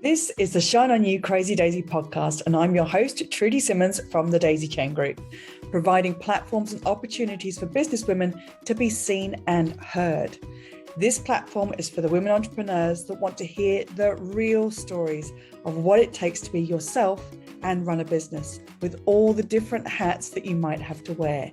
This is the Shine On You Crazy Daisy podcast, and I'm your host, Trudy Simmons from the Daisy Chain Group, providing platforms and opportunities for businesswomen to be seen and heard. This platform is for the women entrepreneurs that want to hear the real stories of what it takes to be yourself and run a business with all the different hats that you might have to wear.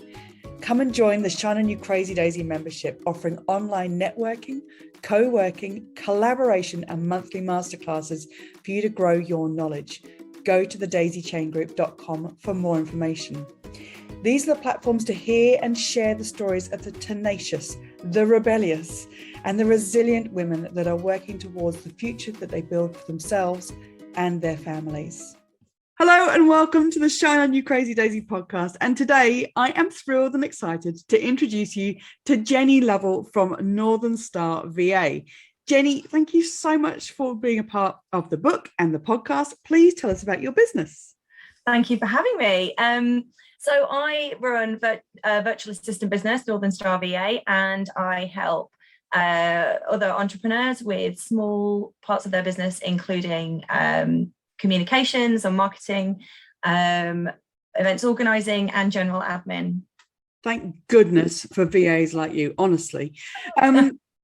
Come and join the Shine On You Crazy Daisy membership, offering online networking, co-working, collaboration, and monthly masterclasses for you to grow your knowledge. Go to thedaisychaingroup.com for more information. These are the platforms to hear and share the stories of the tenacious, the rebellious, and the resilient women that are working towards the future that they build for themselves and their families. Hello and welcome to the Shine On You Crazy Daisy podcast. And today I am thrilled and excited to introduce you to Jenny Lovell from Northern Star VA. Jenny, thank you so much for being a part of the book and the podcast. Please tell us about your business. Thank you for having me. So I run a virtual assistant business, Northern Star VA, and I help other entrepreneurs with small parts of their business, including communications and marketing, events organizing, and general admin. Thank goodness for VAs like you, honestly.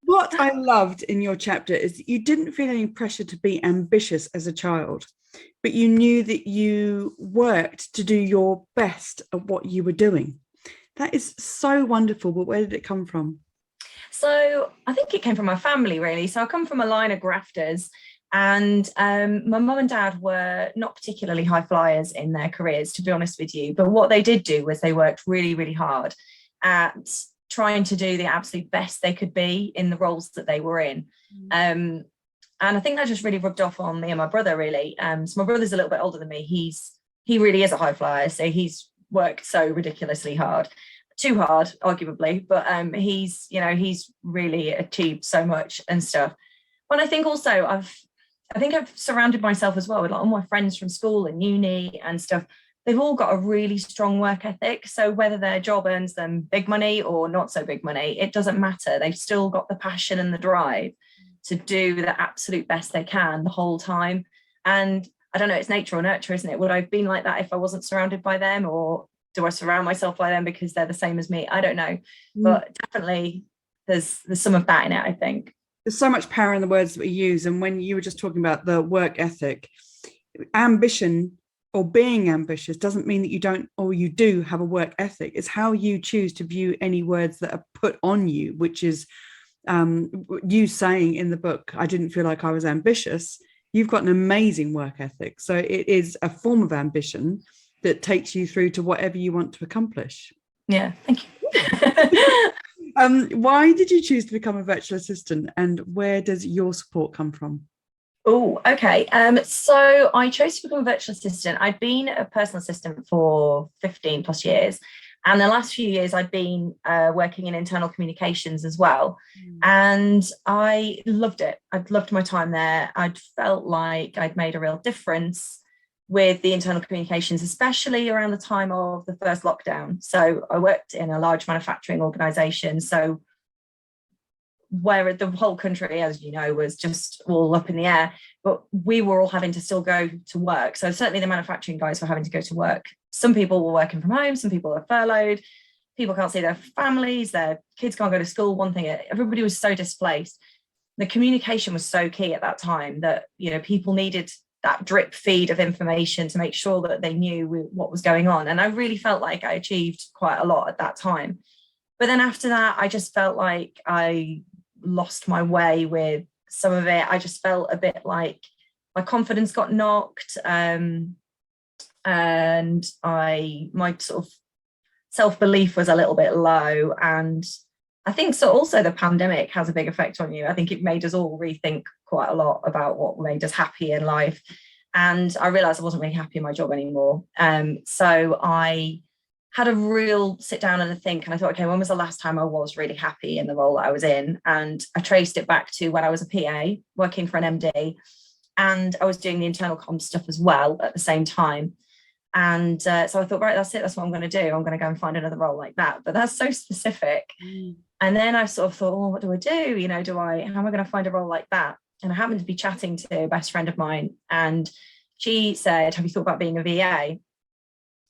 What I loved in your chapter is that you didn't feel any pressure to be ambitious as a child, but you knew that you worked to do your best at what you were doing. That is so wonderful, but where did it come from? So I think it came from my family, really. So I come from a line of grafters. And my mum and dad were not particularly high flyers in their careers, to be honest with you. But what they did do was they worked really, really hard at trying to do the absolute best they could be in the roles that they were in. And I think that just really rubbed off on me and my brother, really. So my brother's a little bit older than me. He really is a high flyer. So he's worked so ridiculously hard, too hard, arguably. But he's really achieved so much and stuff. But I think also I've surrounded myself as well with all my friends from school and uni and stuff. They've all got a really strong work ethic. So whether their job earns them big money or not so big money, it doesn't matter. They've still got the passion and the drive to do the absolute best they can the whole time. And I don't know, it's nature or nurture, isn't it? Would I have been like that if I wasn't surrounded by them, or do I surround myself by them because they're the same as me? I don't know. But definitely there's some of that in it, I think. There's so much power in the words that we use. And when you were just talking about the work ethic, ambition or being ambitious doesn't mean that you don't or you do have a work ethic. It's how you choose to view any words that are put on you, which is you saying in the book, I didn't feel like I was ambitious. You've got an amazing work ethic. So it is a form of ambition that takes you through to whatever you want to accomplish. Yeah, thank you. Why did you choose to become a virtual assistant, and where does your support come from? Oh, okay. So I chose to become a virtual assistant. I'd been a personal assistant for 15 plus years. And the last few years I'd been working in internal communications as well. And I loved it. I'd loved my time there. I'd felt like I'd made a real difference with the internal communications, especially around the time of the first lockdown. So I worked in a large manufacturing organization. So where the whole country, as you know, was just all up in the air, but we were all having to still go to work. So certainly the manufacturing guys were having to go to work. Some people were working from home, some people are furloughed, people can't see their families, their kids can't go to school. One thing, everybody was so displaced. The communication was so key at that time that, people needed that drip feed of information to make sure that they knew what was going on. And I really felt like I achieved quite a lot at that time. But then after that, I just felt like I lost my way with some of it. I just felt a bit like my confidence got knocked, and my sort of self-belief was a little bit low. And I think so also the pandemic has a big effect on you. I think it made us all rethink quite a lot about what made us happy in life. And I realized I wasn't really happy in my job anymore. So I had a real sit down and a think, and I thought, okay, when was the last time I was really happy in the role that I was in? And I traced it back to when I was a PA working for an MD, and I was doing the internal comms stuff as well at the same time. And so I thought, right, that's it. That's what I'm going to do. I'm going to go and find another role like that. But that's so specific. And then I sort of thought, well, what do I do? How am I going to find a role like that? and I happened to be chatting to a best friend of mine, and she said, "Have you thought about being a VA?"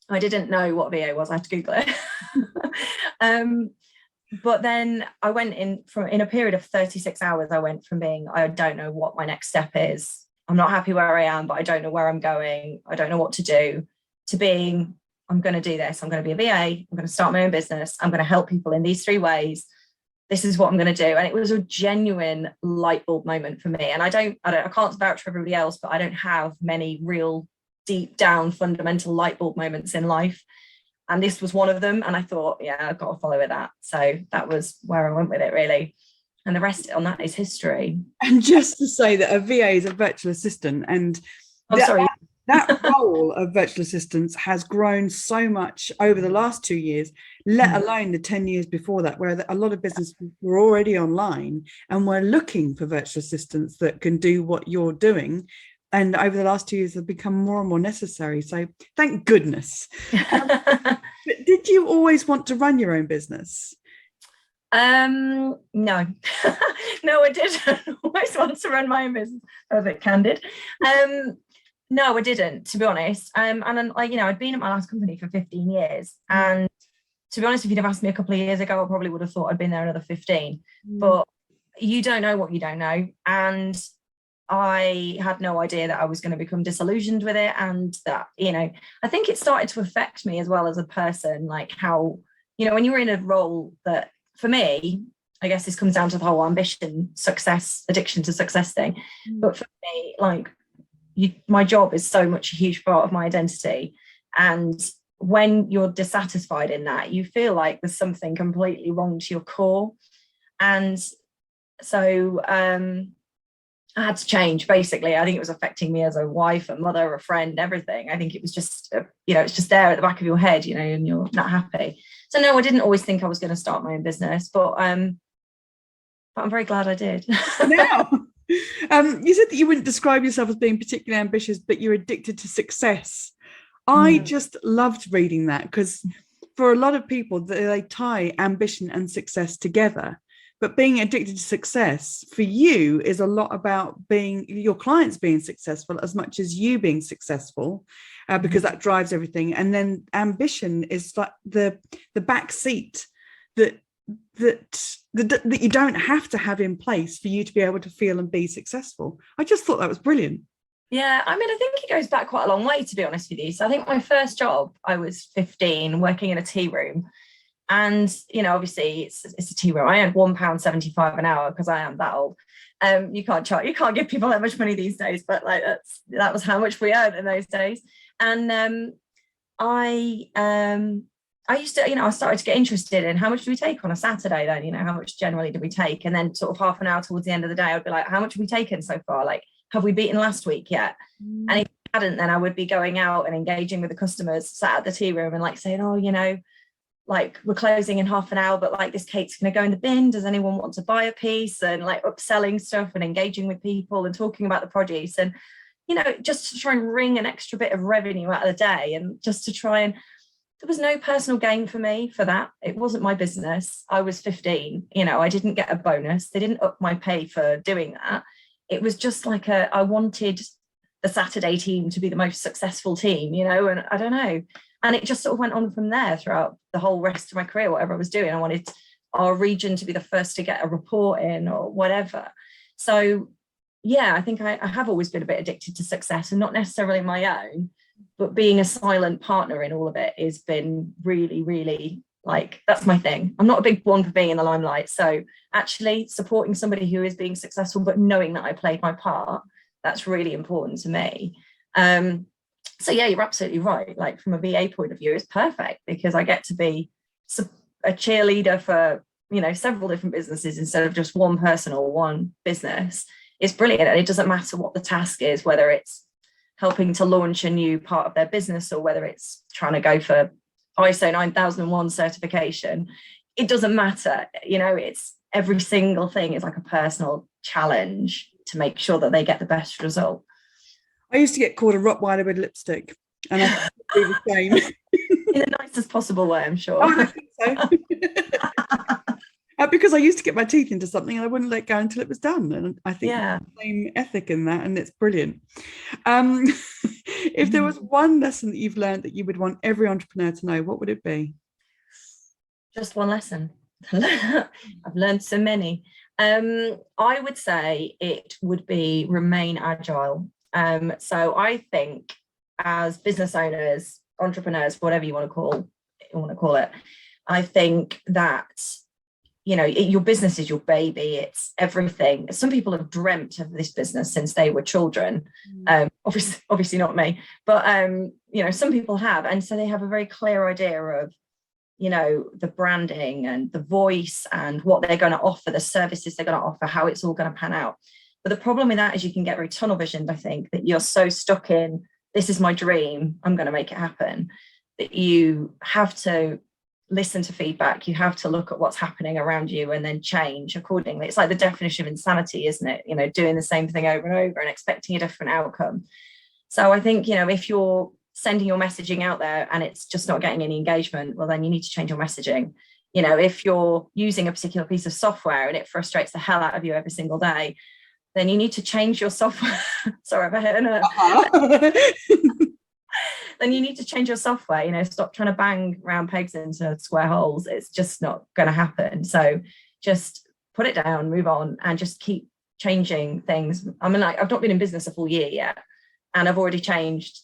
I didn't know what VA was. I had to Google it. But then I went in a period of 36 hours. I went from being, I don't know what my next step is. I'm not happy where I am, but I don't know where I'm going. I don't know what to do, to being, I'm going to do this. I'm going to be a VA. I'm going to start my own business. I'm going to help people in these 3 ways. This is what I'm going to do. And it was a genuine light bulb moment for me. And I can't vouch for everybody else, but I don't have many real deep down fundamental light bulb moments in life. And this was one of them. And I thought, yeah, I've got to follow with that. So that was where I went with it, really. And the rest on that is history. And just to say that a VA is a virtual assistant, and that role of virtual assistants has grown so much over the last 2 years, let alone the 10 years before that, where a lot of businesses were already online and were looking for virtual assistants that can do what you're doing. And over the last 2 years, they've become more and more necessary. So thank goodness. But did you always want to run your own business? No. No, I didn't always want to run my own business. I was a bit candid. No, I didn't, to be honest. And I'd been at my last company for 15 years. And to be honest, if you'd have asked me a couple of years ago, I probably would have thought I'd been there another 15. But you don't know what you don't know. And I had no idea that I was going to become disillusioned with it. And that, I think it started to affect me as well as a person, like how, when you're in a role that, for me, I guess this comes down to the whole ambition, success, addiction to success thing. But for me, my job is so much a huge part of my identity. And when you're dissatisfied in that, you feel like there's something completely wrong to your core. And so I had to change, basically. I think it was affecting me as a wife, a mother, a friend, everything. I think it was just, it's just there at the back of your head, and you're not happy. So no, I didn't always think I was going to start my own business, but I'm very glad I did. Now, you said that you wouldn't describe yourself as being particularly ambitious, but you're addicted to success. I just loved reading that, because for a lot of people, they tie ambition and success together. But being addicted to success for you is a lot about your clients being successful as much as you being successful, because that drives everything. And then ambition is like the back seat that you don't have to have in place for you to be able to feel and be successful. I just thought that was brilliant. Yeah, I think it goes back quite a long way, to be honest with you. So I think my first job, I was 15, working in a tea room. And, obviously it's a tea room. I earned £1.75 an hour because I am that old. You can't give people that much money these days, but that was how much we earned in those days. And I used to, I started to get interested in how much do we take on a Saturday then, how much generally do we take? And then sort of half an hour towards the end of the day, I'd be like, how much have we taken so far? Like, have we beaten last week yet? And if we hadn't, then I would be going out and engaging with the customers, sat at the tea room and saying, oh, we're closing in half an hour, but this cake's going to go in the bin. Does anyone want to buy a piece? And upselling stuff and engaging with people and talking about the produce and, just to try and wring an extra bit of revenue out of the day, and just to try and, there was no personal gain for me for that. It wasn't my business. I was 15, I didn't get a bonus. They didn't up my pay for doing that. It was just I wanted the Saturday team to be the most successful team, and I don't know. And it just sort of went on from there throughout the whole rest of my career, whatever I was doing. I wanted our region to be the first to get a report in or whatever. So, yeah, I think I have always been a bit addicted to success, and not necessarily my own, but being a silent partner in all of it has been really, really, that's my thing. I'm not a big one for being in the limelight. So actually supporting somebody who is being successful, but knowing that I played my part, that's really important to me. So yeah, you're absolutely right. From a VA point of view, it's perfect because I get to be a cheerleader for, several different businesses instead of just one person or one business. It's brilliant. And it doesn't matter what the task is, whether it's helping to launch a new part of their business or whether it's trying to go for ISO 9001 certification. It doesn't matter. It's every single thing is like a personal challenge to make sure that they get the best result. I used to get called a Rottweiler with lipstick, and I do the same. In the nicest possible way, I'm sure. Oh, I think so. Because I used to get my teeth into something and I wouldn't let go until it was done. And I think there's the same ethic in that, and it's brilliant. If there was one lesson that you've learned that you would want every entrepreneur to know, what would it be? Just one lesson. I've learned so many. I would say it would be remain agile. So I think as business owners, entrepreneurs, whatever you want to call it, I think that, you know, your business is your baby. It's everything. Some people have dreamt of this business since they were children. Obviously not me, but you know, some people have, and so they have a very clear idea of, you know, the branding and the voice and what they're going to offer, the services they're going to offer, how it's all going to pan out. But the problem with that is you can get very tunnel visioned. I think that you're so stuck in, this is my dream, I'm going to make it happen, that you have to listen to feedback. You have to look at what's happening around you and then change accordingly. It's like the definition of insanity, isn't it? You know, doing the same thing over and over and expecting a different outcome. So I think, you know, if you're sending your messaging out there and it's just not getting any engagement, well, then you need to change your messaging. You know, if you're using a particular piece of software and it frustrates the hell out of you every single day, then you need to change your software. Sorry, I've hit then you need to change your software. You know, stop trying to bang round pegs into square holes. It's just not going to happen. So just put it down, move on, and just keep changing things. I mean, like, I've not been in business a full year yet, and I've already changed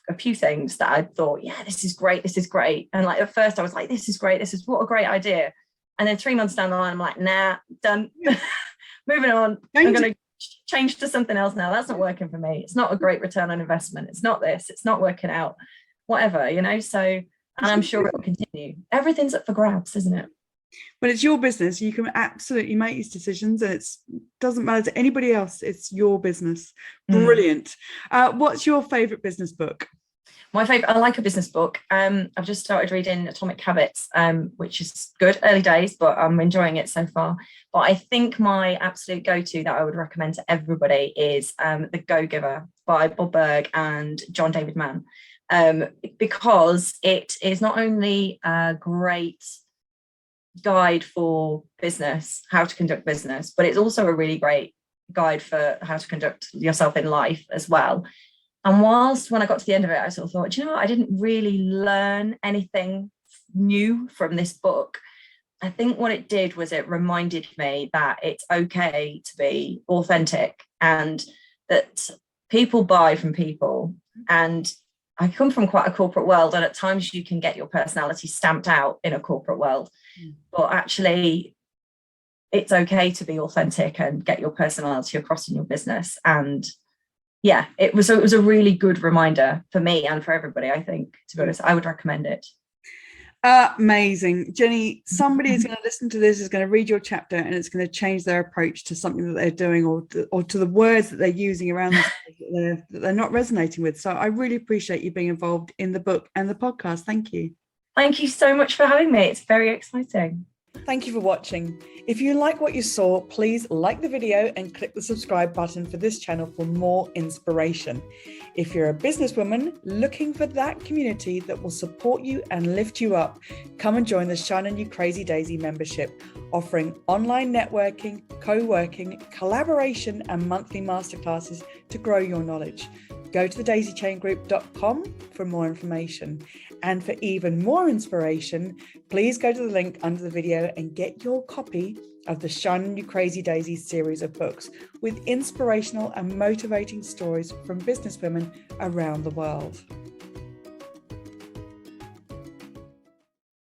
a few things that I thought, yeah, this is great. And like at first I was like, this is great. This is what a great idea. And then 3 months down the line, I'm like, nah, done. Moving on. I'm going to change to something else now. That's not working for me. It's not a great return on investment. It's not this. It's not working out. Whatever, you know. So, and I'm sure it will continue. Everything's up for grabs, isn't it? When it's your business, you can absolutely make these decisions, and it doesn't matter to anybody else. It's your business. Brilliant. What's your favorite business book? My favorite, I like a business book. I've just started reading Atomic Habits, which is good, early days, but I'm enjoying it so far. But I think my absolute go-to that I would recommend to everybody is The Go-Giver by Bob Burg and John David Mann, because it is not only a great guide for business, how to conduct business, but it's also a really great guide for how to conduct yourself in life as well. And whilst when I got to the end of it, I sort of thought, you know what, I didn't really learn anything new from this book. I think what it did was it reminded me that it's okay to be authentic and that people buy from people. And I come from quite a corporate world, and at times you can get your personality stamped out in a corporate world. But actually, it's okay to be authentic and get your personality across in your business. And yeah, it was a really good reminder for me and for everybody, I think, to be honest. I would recommend it. Amazing. Jenny, somebody is going to listen to this, is going to read your chapter, and it's going to change their approach to something that they're doing, or to the words that they're using around that they're not resonating with. So I really appreciate you being involved in the book and the podcast. Thank you. Thank you so much for having me. It's very exciting. Thank you for watching. If you like what you saw, please like the video and click the subscribe button for this channel for more inspiration. If you're a businesswoman looking for that community that will support you and lift you up, come and join the Shine On You Crazy Daisy membership, offering online networking, co-working, collaboration, and monthly masterclasses to grow your knowledge. Go to thedaisychaingroup.com for more information. And for even more inspiration, please go to the link under the video and get your copy of the Shine On You Crazy Daisy series of books with inspirational and motivating stories from businesswomen around the world.